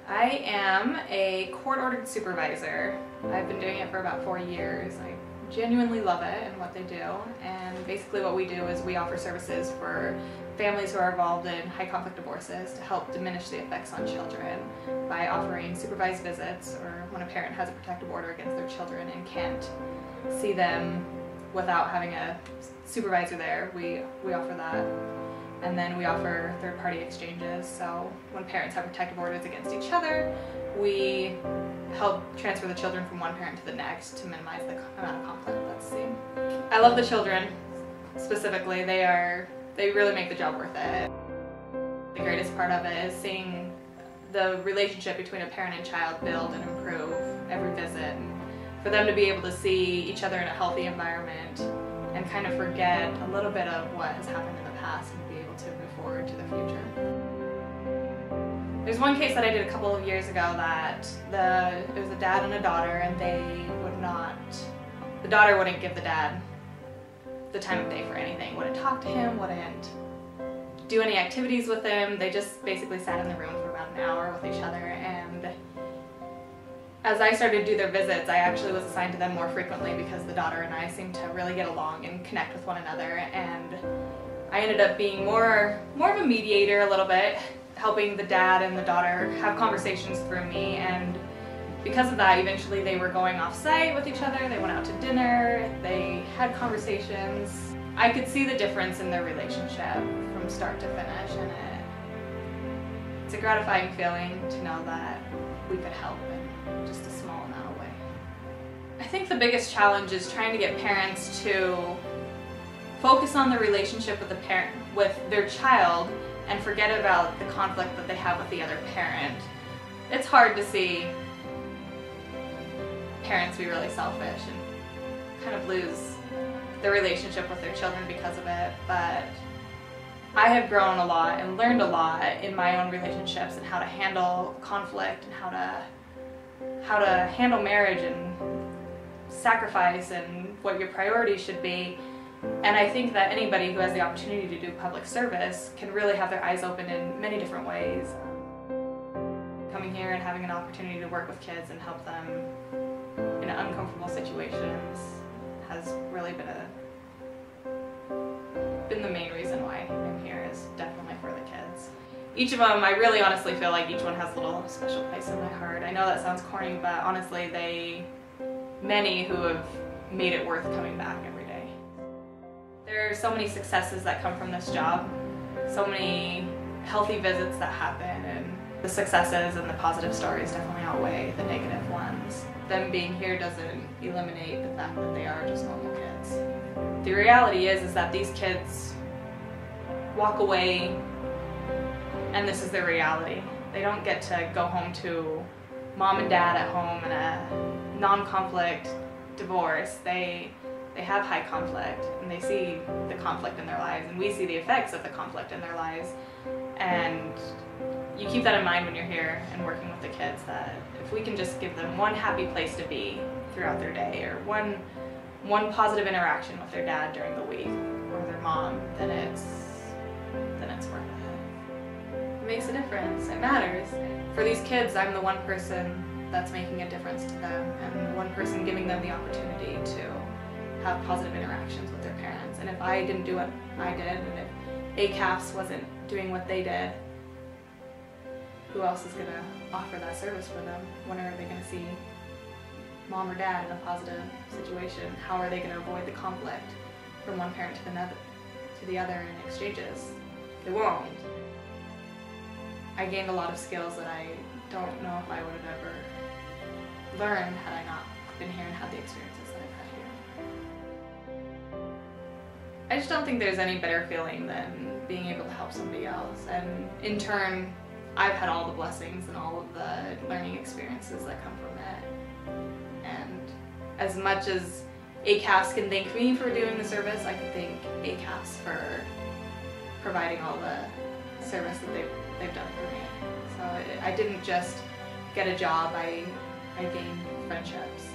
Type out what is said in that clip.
I am a court-ordered supervisor. I've been doing it for about 4 years. I genuinely love it and what they do, and basically what we do is we offer services for families who are involved in high-conflict divorces to help diminish the effects on children by offering supervised visits, or when a parent has a protective order against their children and can't see them without having a supervisor there, we offer that. And then we offer third-party exchanges, so when parents have protective orders against each other, we help transfer the children from one parent to the next to minimize the amount of conflict that's seen. I love the children, specifically. They really make the job worth it. The greatest part of it is seeing the relationship between a parent and child build and improve every visit, and for them to be able to see each other in a healthy environment and kind of forget a little bit of what has happened in the past and be able to move forward to the future. There's one case that I did a couple of years ago that it was a dad and a daughter, and the daughter wouldn't give the dad the time of day for anything, wouldn't talk to him, wouldn't do any activities with him. They just basically sat in the room for about an hour with each other, and as I started to do their visits, I actually was assigned to them more frequently because the daughter and I seemed to really get along and connect with one another, and I ended up being more of a mediator a little bit, helping the dad and the daughter have conversations through me, and because of that, eventually they were going off-site with each other, they went out to dinner, they had conversations. I could see the difference in their relationship from start to finish, and it's a gratifying feeling to know that we could help in just a small amount of way. I think the biggest challenge is trying to get parents to focus on the relationship with their child and forget about the conflict that they have with the other parent. It's hard to see parents be really selfish and kind of lose their relationship with their children because of it, but I have grown a lot and learned a lot in my own relationships and how to handle conflict and how to handle marriage and sacrifice and what your priorities should be. And I think that anybody who has the opportunity to do public service can really have their eyes open in many different ways. Coming here and having an opportunity to work with kids and help them in uncomfortable situations has really been the main reason why I'm here, is definitely for the kids. Each of them, I really honestly feel like each one has a little special place in my heart. I know that sounds corny, but honestly, many who have made it worth coming back every day. There are so many successes that come from this job, so many healthy visits that happen, and the successes and the positive stories definitely outweigh the negative ones. Them being here doesn't eliminate the fact that they are just normal kids. The reality is that these kids walk away and this is their reality. They don't get to go home to mom and dad at home in a non-conflict divorce. They have high conflict, and they see the conflict in their lives, and we see the effects of the conflict in their lives. And you keep that in mind when you're here and working with the kids, that if we can just give them one happy place to be throughout their day, or one positive interaction with their dad during the week, or their mom, then it's worth it. It makes a difference. It matters. For these kids, I'm the one person that's making a difference to them, and the one person giving them the opportunity to have positive interactions with their parents. And if I didn't do what I did, and if ACAFS wasn't doing what they did, who else is going to offer that service for them? When are they going to see mom or dad in a positive situation? How are they going to avoid the conflict from one parent to the other in exchanges? They won't. I gained a lot of skills that I don't know if I would have ever learned had I not been here and had the experiences that I've had here. I just don't think there's any better feeling than being able to help somebody else, and in turn I've had all the blessings and all of the learning experiences that come from it. And as much as ACAFS can thank me for doing the service, I could thank ACAFS for providing all the service that they've done for me. So I didn't just get a job, I gained friendships.